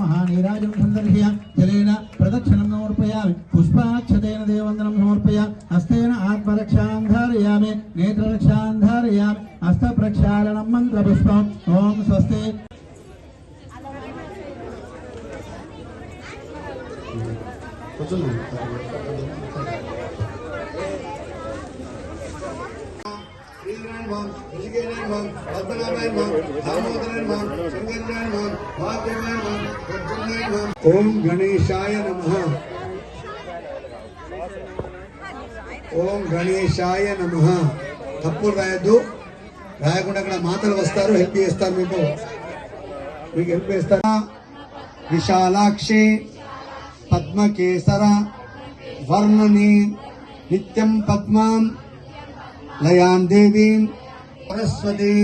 महानीराजं संदर्श्य जलेन प्रदक्षिणं समर्पयामि पुष्पाक्षतेन देववन्दनं समर्पयामि हस्तेन आत्मरक्षां धारयामि नेत्ररक्षां धारयामि हस्तप्रक्षालनं मन्त्रपुष्पम् ॐ स्वस्ति ओम गणेशाय नमः। ओम गणेशाय नमः। తప్పులు రాయద్దు, రాయకుండా అక్కడ మాటలు వస్తారు, హెల్ప్ చేస్తారు, మీకు హెల్ప్ చేస్తారు. విశాలాక్షి పద్మకేసర వర్ణని నిత్యం పద్మాం లయాం దేవీం सरस्वती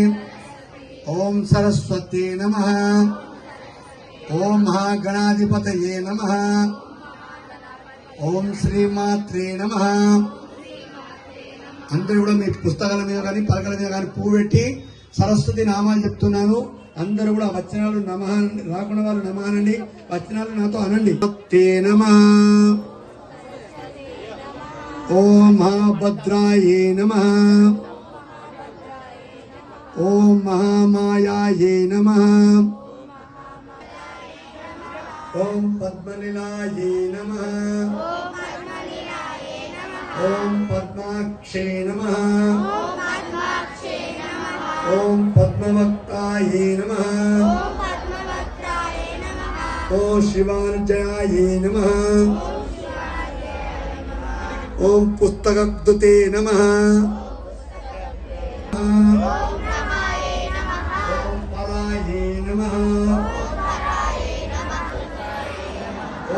ओम सरस्वती नमः। ओम महागणाधिपतये नमः। ओम श्रीमात्रे नमः। అందరూ కూడా మీ పుస్తకాల మీద కానీ పలకల మీద కానీ పువ్వు పెట్టి సరస్వతి నామాలు చెప్తున్నాను. అందరూ కూడా వచనాలు నమః రాకుండా వాళ్ళు నమః అనండి, వచనాలు నాతో అనండి. తే నమః. ఓం మహాభద్రాయే నమః. ओम महामायाये नमः। ओम पद्मनिलाये नमः। ओम पद्माक्षे नमः। ओम पद्मवक्ताये नमः। ओम शिवार्जयाये नमः। ओम पुस्तकद्युते नमः।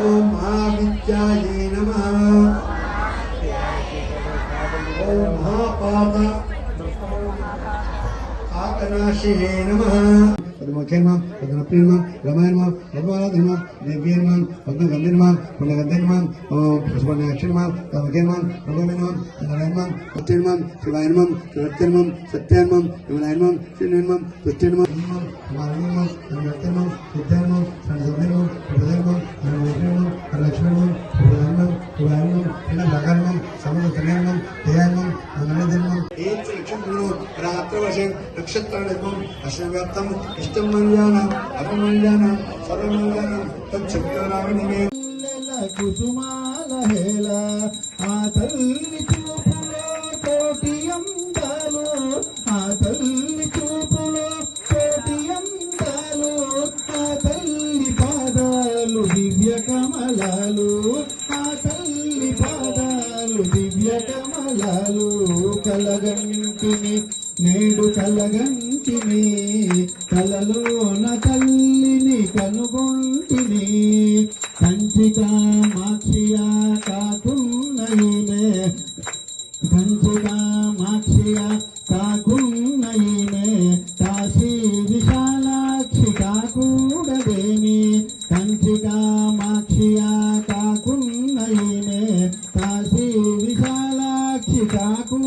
ओम महाविद्याये नमः। ओम महापाप आकनाशिये नमः। पद्मखेर्मं पद्मप्रियमं रमयर्मं पद्मराधर्मं दिव्यर्मं पद्मगन्धर्मं पुण्यगन्धर्मं पुष्पण्याक्षर्मं पद्मखेर्मं पद्ममेनमं नारायणमं उत्तीर्मं शिवायर्मं शिवत्यर्मं सत्यार्मं विमलायर्मं श्रीनिर्मं तुष्टिर्मं मारणर्मं नमर्तर्मं विद्यार्मं सन्धर्मं प्रभधर्मं नमोधर्मं लक्ष्मणं प्रभधर्मं शिवायर्मं नमकर्मं समदतर्मं दयार्मं नमनधर्मं एच लक्ष्मणो रात्रवशे नक्षत्राणर्मं अश्वव्याप्तं इष्टं मल्यानां अपमल्यानां सर्वमल्यानां तच्छक्तिरावणिमे कुसुमाल हेला आ तल्ली చూపులో కోటి అందాలు ఆ తల్లి చూపులో కోటి అందాలు ఆ తల్లి పాదాలు దివ్య కమలాలు ఆ తల్లి పాదాలు దివ్య కమలాలు కలగంటిని నేడు కలగంటిని కలలోన తల్లిని కనుగొంటిని కంచికా మాక్షియా కాకున్నయినే కంచికా మాక్షియా కాకున్నయినే కాశీ విశాలాక్షి కాకూడదేమి కంచికా మాక్షియా కాకున్నయినే కాశీ విశాలాక్షి కాకు